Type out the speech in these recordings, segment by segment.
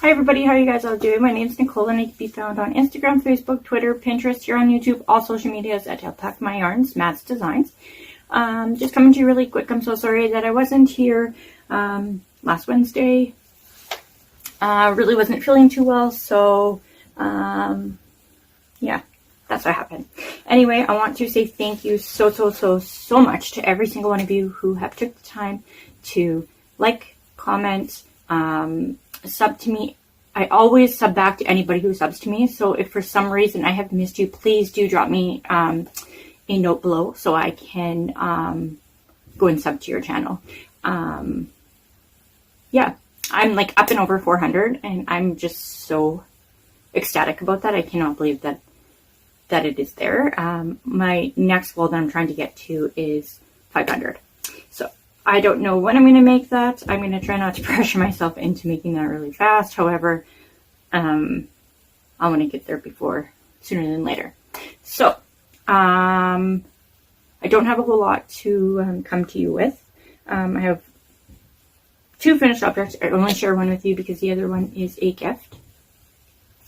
Hi everybody, how are you guys all doing? My name is Nicole and I can be found on Instagram, Facebook, Twitter, Pinterest, here on YouTube, all social medias at Pack My Yarns, MadzDesignz. Just coming to you really quick. I'm so sorry that I wasn't here last Wednesday. Really wasn't feeling too well, so yeah, that's what happened. Anyway, I want to say thank you so much to every single one of you who have took the time to like, comment, sub to me. I always sub back to anybody who subs to me, so if for some reason I have missed you, please do drop me a note below so I can go and sub to your channel. Yeah, I'm like up and over 400 and I'm just so ecstatic about that. I cannot believe that it is there. My next goal that I'm trying to get to is 500. So I don't know when I'm going to make that. I'm going to try not to pressure myself into making that really fast. However, I want to get there sooner than later. So, I don't have a whole lot to come to you with. I have 2 finished objects. I only share one with you because the other one is a gift.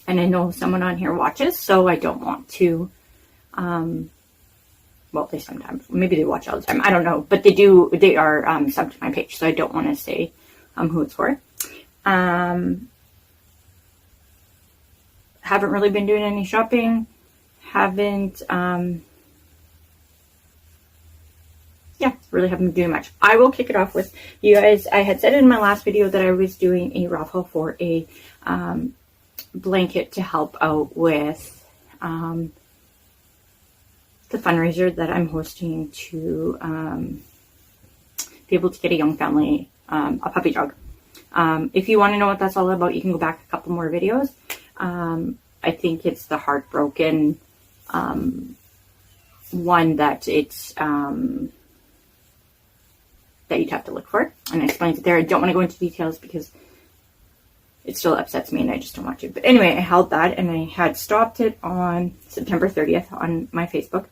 And I know someone on here watches, so I don't want to, well, they sometimes, maybe they watch all the time, I don't know, but they are subbed to my page, so I don't want to say who it's for. Haven't really been doing any shopping, yeah, really haven't been doing much. I will kick it off with you guys. I had said in my last video that I was doing a raffle for a blanket to help out with the fundraiser that I'm hosting to be able to get a young family a puppy dog. If you want to know what that's all about, you can go back a couple more videos. I think it's the heartbroken one that it's that you'd have to look for, and I explained it there. I don't want to go into details because it still upsets me and I just don't want to. But anyway, I held that and I had stopped it on September 30th on my Facebook.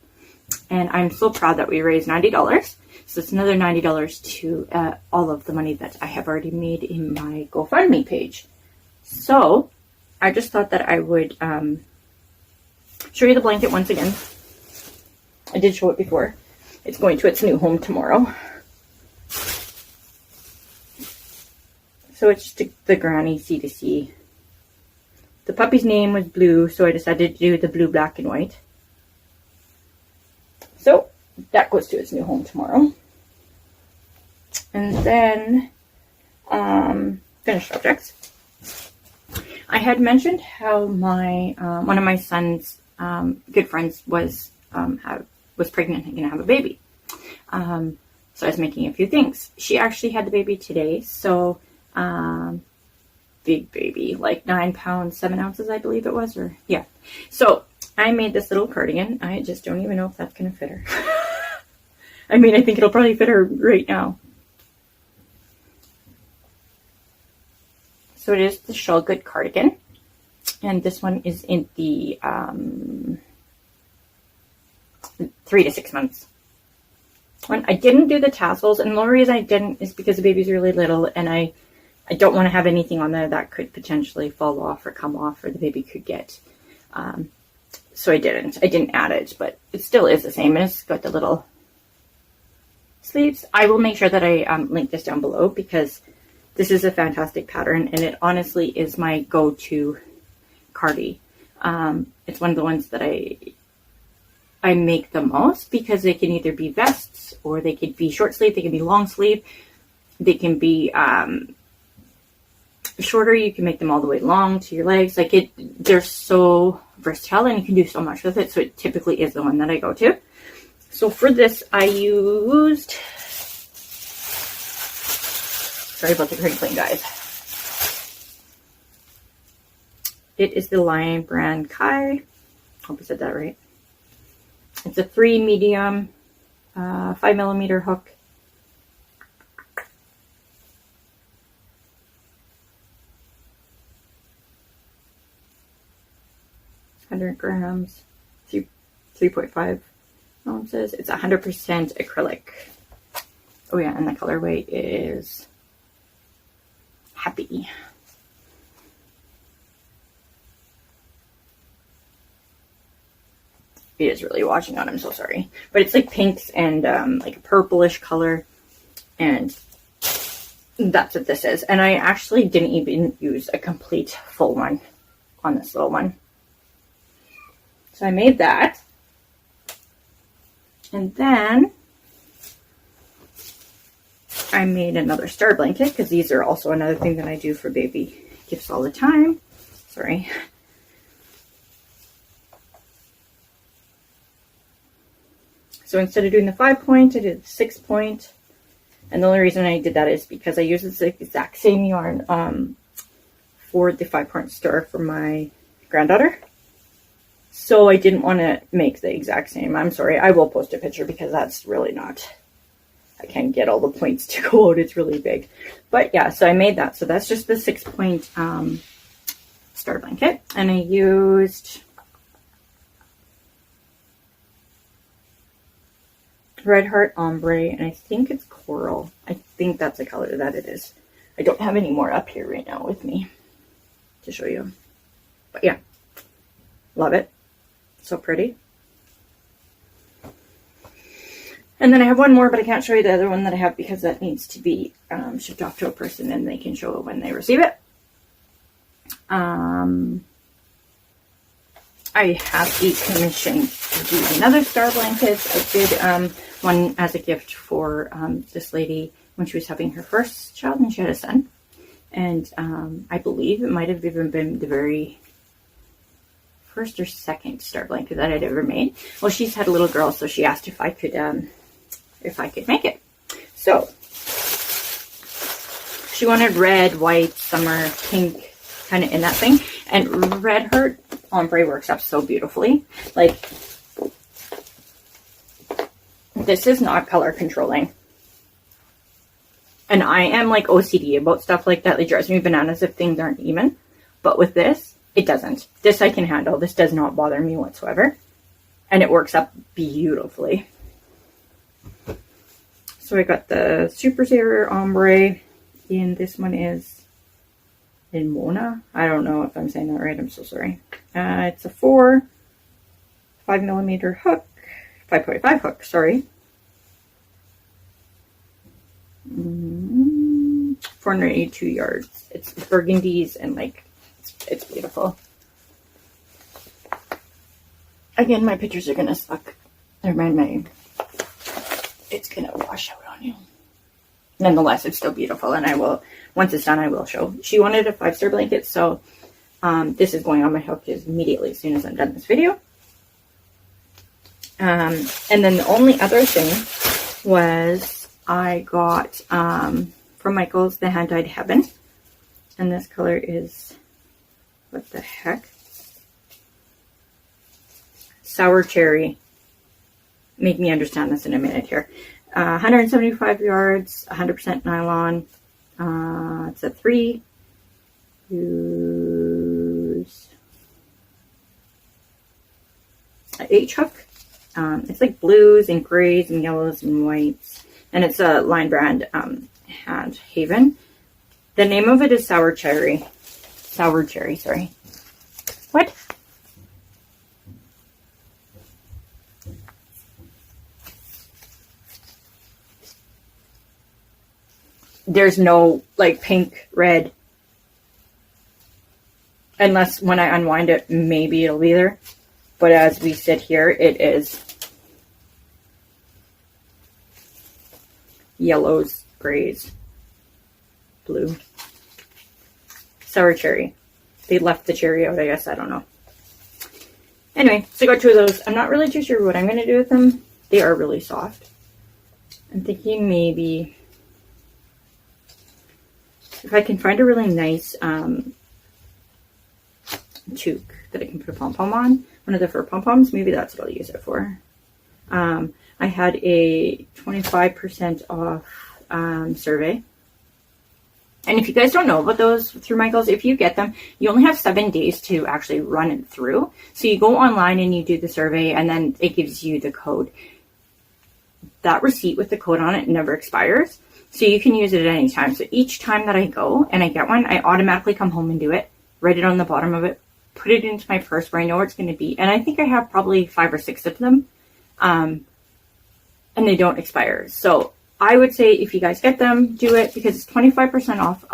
And I'm so proud that we raised $90. So it's another $90 to all of the money that I have already made in my GoFundMe page. So I just thought that I would show you the blanket once again. I did show it before. It's going to its new home tomorrow. So it's just the granny C2C. The puppy's name was Blue, so I decided to do the blue, black, and white. So that goes to its new home tomorrow. And then finished objects. I had mentioned how my one of my son's good friends was pregnant and gonna have a baby. So I was making a few things. She actually had the baby today, so big baby, like 9 pounds 7 ounces, I believe it was, or yeah. So I made this little cardigan. I just don't even know if that's gonna fit her. I mean, I think it'll probably fit her right now. So it is the shawlgood cardigan, and this one is in the 3 to 6 months. When I didn't do the tassels, and the only reason I didn't is because the baby's really little, and I don't want to have anything on there that could potentially fall off or come off, or the baby could get. So I didn't add it, but it still is the same, and it's got the little sleeves. I will make sure that I link this down below because this is a fantastic pattern, and it honestly is my go-to cardi. It's one of the ones that I make the most because they can either be vests, or they could be short sleeve, they can be long sleeve, they can be shorter. You can make them all the way long to your legs. Like they're so versatile and you can do so much with it. So it typically is the one that I go to. So for this, I used, sorry about the crinkling, guys. It is the Lion brand Kai. Hope I said that right. It's a 3 medium, 5mm hook. grams, 3.5 ounces. It's 100% acrylic. Oh yeah, and the colorway is Happy. It is really washing on. I'm so sorry. But it's like pinks and like a purplish color. And that's what this is. And I actually didn't even use a complete full one on this little one. So I made that. And then I made another star blanket, because these are also another thing that I do for baby gifts all the time. Sorry. So instead of doing the 5-point, I did the 6-point. And the only reason I did that is because I used this exact same yarn for the 5-point star for my granddaughter. So I didn't want to make the exact same. I'm sorry. I will post a picture because that's really not... I can't get all the points to go out. It's really big. But yeah, so I made that. So that's just the 6-point star blanket. And I used Red Heart Ombre, and I think it's Coral. I think that's the color that it is. I don't have any more up here right now with me to show you. But yeah, love it. So pretty. And then I have one more, but I can't show you the other one that I have because that needs to be shipped off to a person and they can show it when they receive it. I have a commission to do another star blanket. I did one as a gift for this lady when she was having her first child and she had a son. And I believe it might have even been the very first or second star blanket that I'd ever made. Well, she's had a little girl, so she asked if I could make it. So she wanted red, white, summer, pink, kind of in that thing. And Red Heart Ombre works up so beautifully. Like, this is not color controlling. And I am like OCD about stuff like that. It drives me bananas if things aren't even. But with this, it doesn't. This I can handle. This does not bother me whatsoever. And it works up beautifully. So I got the Super Saver Ombre. And this one is in Mona. I don't know if I'm saying that right. I'm so sorry. It's a 5mm hook. 5.5 hook, sorry. 482 yards. It's burgundies and like, it's beautiful. Again, my pictures are gonna suck. It's gonna wash out on you. Nonetheless, it's still beautiful, and I will, once it's done, I will show. She wanted a 5-star blanket, so this is going on my hook immediately as soon as I'm done this video. And then the only other thing was I got from Michaels the Hand Dyed Heaven, and this color is, what the heck? Sour Cherry. Make me understand this in a minute here. 175 yards, 100% nylon. It's a 3 use a H hook. It's like blues and grays and yellows and whites, and it's a line brand Hand Haven. The name of it is Sour Cherry. Sour Cherry, sorry. What? There's no like pink, red, unless when I unwind it, maybe it'll be there. But as we sit here, it is yellows, grays, blue. Sour Cherry. They left the cherry out, I guess. I don't know. Anyway, so I got 2 of those. I'm not really too sure what I'm going to do with them. They are really soft. I'm thinking maybe if I can find a really nice toque that I can put a pom-pom on, one of the fur pom-poms, maybe that's what I'll use it for. I had a 25% off survey. And if you guys don't know about those through Michaels, if you get them, you only have 7 days to actually run it through. So you go online and you do the survey, and then it gives you the code. That receipt with the code on it never expires. So you can use it at any time. So each time that I go and I get one, I automatically come home and do it, write it on the bottom of it, put it into my purse where I know where it's going to be. And I think I have probably 5 or 6 of them. And they don't expire. So I would say if you guys get them, do it because it's 25% off.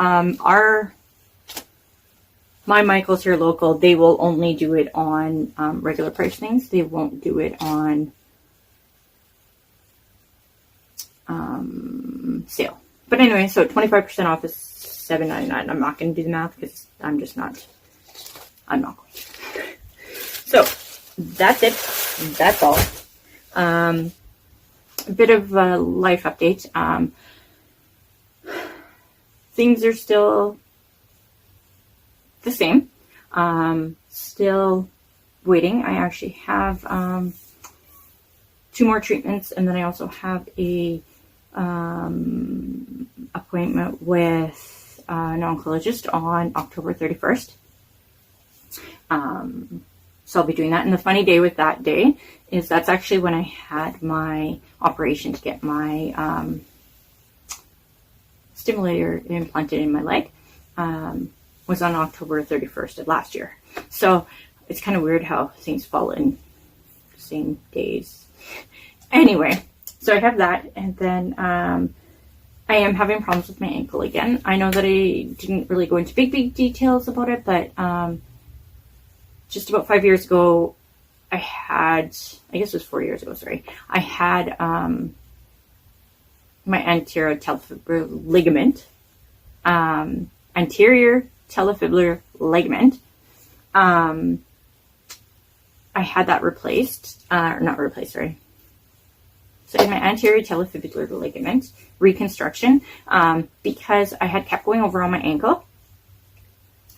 My Michaels here local, they will only do it on regular price things. They won't do it on sale. But anyway, so 25% off is $7.99. I'm not going to do the math because I'm not going to. So that's it. That's all. A bit of a life update. Things are still the same. Still waiting. I actually have 2 more treatments, and then I also have a appointment with an oncologist on October 31st. So I'll be doing that. And the funny day with that day is that's actually when I had my operation to get my stimulator implanted in my leg. Was on October 31st of last year. So it's kind of weird how things fall in the same days. Anyway, so I have that. And then I am having problems with my ankle again. I know that I didn't really go into big details about it, but just about 5 years ago, I guess it was 4 years ago, sorry. I had my anterior telefibular ligament. Anterior telefibular ligament. I had that replaced, not replaced, sorry. So in my anterior telefibular ligament reconstruction, because I had kept going over on my ankle,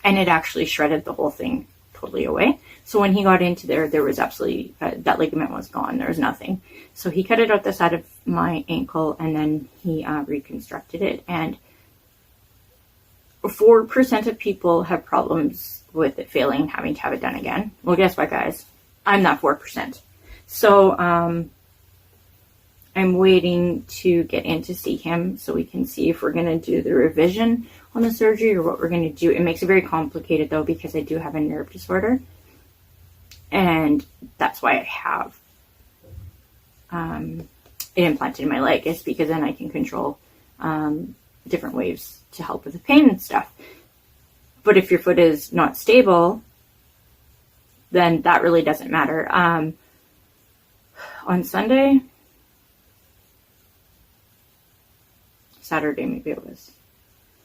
and it actually shredded the whole thing totally away. So when he got into there was absolutely, that ligament was gone. There was nothing. So he cut it out the side of my ankle, and then he reconstructed it. And 4% of people have problems with it failing, having to have it done again. Well, guess what, guys? I'm that 4%. So I'm waiting to get in to see him so we can see if we're going to do the revision on the surgery or what we're going to do. It makes it very complicated, though, because I do have a nerve disorder. And that's why I have it implanted in my leg, is because then I can control different ways to help with the pain and stuff. But if your foot is not stable, then that really doesn't matter. On Saturday maybe it was,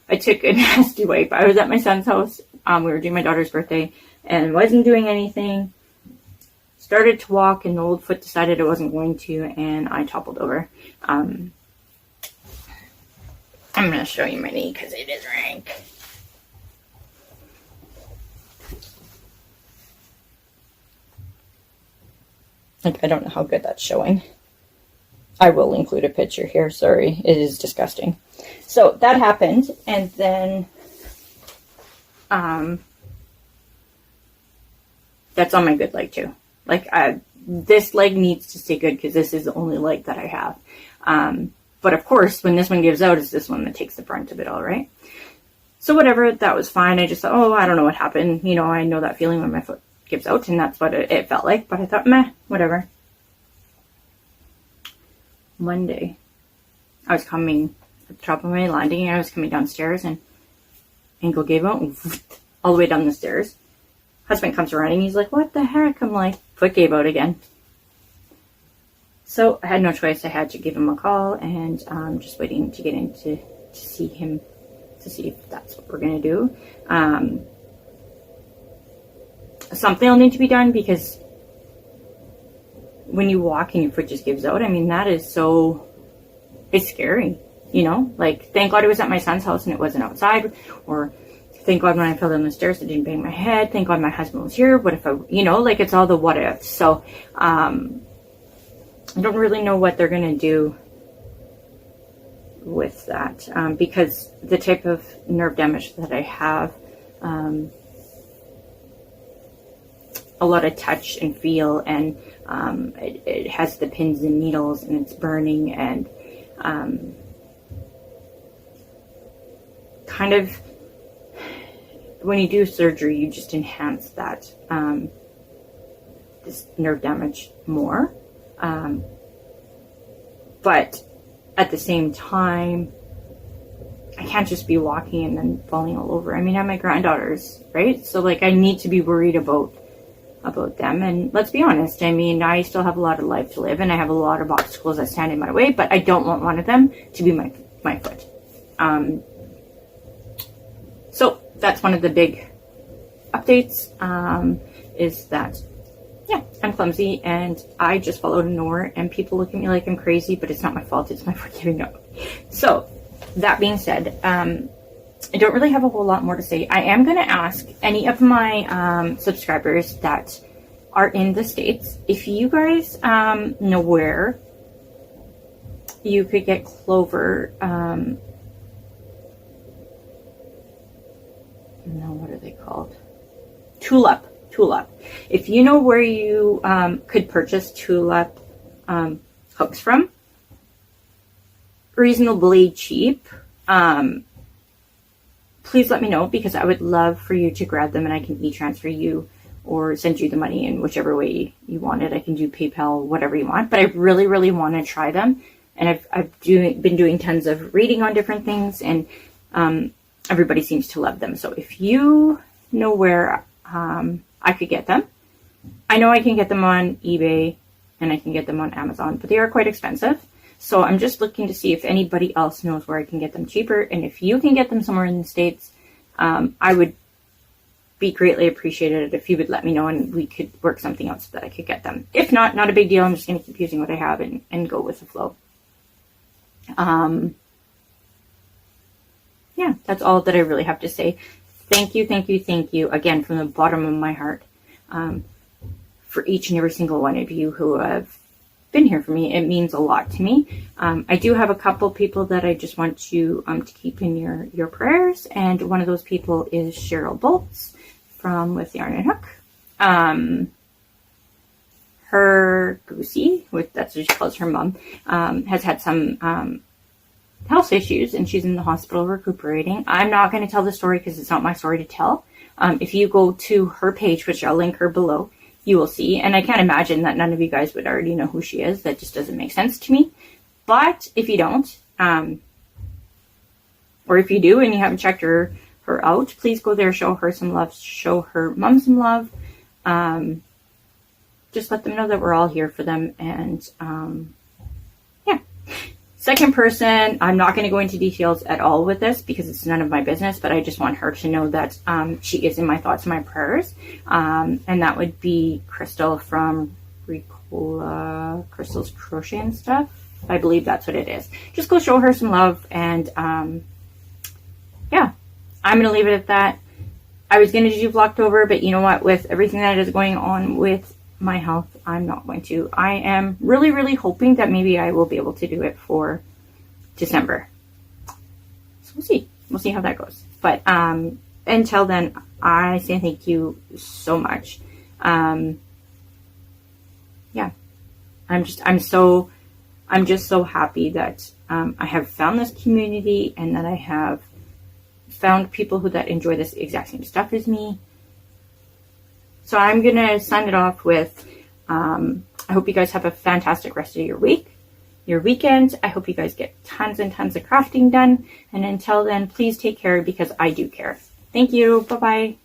I took a nasty wipe. I was at my son's house. We were doing my daughter's birthday and wasn't doing anything. Started to walk and the old foot decided it wasn't going to, and I toppled over. I'm going to show you my knee because it is rank. Like, I don't know how good that's showing. I will include a picture here. Sorry, it is disgusting. So that happened, and then that's on my good leg too. Like, this leg needs to stay good because this is the only leg that I have. But of course, when this one gives out, it's this one that takes the brunt of it all, right? So whatever, that was fine. I just thought, oh, I don't know what happened. You know, I know that feeling when my foot gives out, and that's what it felt like. But I thought, meh, whatever. Monday, I was coming at the top of my landing, and I was coming downstairs, and ankle gave out all the way down the stairs. Husband comes running. He's like, what the heck? I'm like, foot gave out again. So I had no choice. I had to give him a call, and I'm just waiting to get in to see him, to see if that's what we're going to do. Something will need to be done, because when you walk and your foot just gives out, I mean, that is so, it's scary, you know? Like, thank God it was at my son's house and it wasn't outside, or thank God when I fell down the stairs I didn't bang my head. Thank God my husband was here. What if I, you know, like, it's all the what ifs. So, I don't really know what they're going to do with that, because the type of nerve damage that I have, a lot of touch and feel, and it has the pins and needles, and it's burning, and kind of when you do surgery, you just enhance that, this nerve damage more. But at the same time, I can't just be walking and then falling all over. I mean, I have my granddaughters, right? So like, I need to be worried about them. And let's be honest, I mean, I still have a lot of life to live, and I have a lot of obstacles that stand in my way, but I don't want one of them to be my foot. So that's one of the big updates, is that, yeah, I'm clumsy and I just followed a Nor, and people look at me like I'm crazy, but it's not my fault. It's my foot giving up. So that being said, I don't really have a whole lot more to say. I am going to ask any of my subscribers that are in the States, if you guys know where you could get clover. No, what are they called? Tulip. If you know where you could purchase tulip hooks from, reasonably cheap, please let me know, because I would love for you to grab them and I can e-transfer you or send you the money in whichever way you want it. I can do PayPal, whatever you want, but I really, really want to try them. And I've been doing tons of reading on different things, and everybody seems to love them. So if you know where I could get them, I know I can get them on eBay and I can get them on Amazon, but they are quite expensive. So I'm just looking to see if anybody else knows where I can get them cheaper. And if you can get them somewhere in the States, I would be greatly appreciated if you would let me know and we could work something out so that I could get them. If not, not a big deal. I'm just going to keep using what I have and go with the flow. Yeah, that's all that I really have to say. Thank you again from the bottom of my heart for each and every single one of you who have been here for me. It means a lot to me. I do have a couple people that I just want you to keep in your prayers, and one of those people is Cheryl Boltz from With Yarn and Hook. Her Goosey, that's what she calls her mom, has had some health issues, and she's in the hospital recuperating. I'm not going to tell the story because it's not my story to tell. If you go to her page, which I'll link her below, you will see. And I can't imagine that none of you guys would already know who she is. That just doesn't make sense to me. But if you don't, or if you do and you haven't checked her out, please go there, show her some love, show her mom some love. Just let them know that we're all here for them. And yeah. Second person, I'm not going to go into details at all with this because it's none of my business, but I just want her to know that she is in my thoughts and my prayers. And that would be Crystal from Crystal's Crochet and Stuff. I believe that's what it is. Just go show her some love, and yeah, I'm going to leave it at that. I was going to do Vlogtober, but you know what? With everything that is going on with my health, I'm not going to. I am really, really hoping that maybe I will be able to do it for December. So we'll see. We'll see how that goes. But until then, I say thank you so much. Yeah, I'm just so happy that I have found this community and that I have found people that enjoy this exact same stuff as me. So I'm going to sign it off with, I hope you guys have a fantastic rest of your week, your weekend. I hope you guys get tons and tons of crafting done. And until then, please take care, because I do care. Thank you. Bye-bye.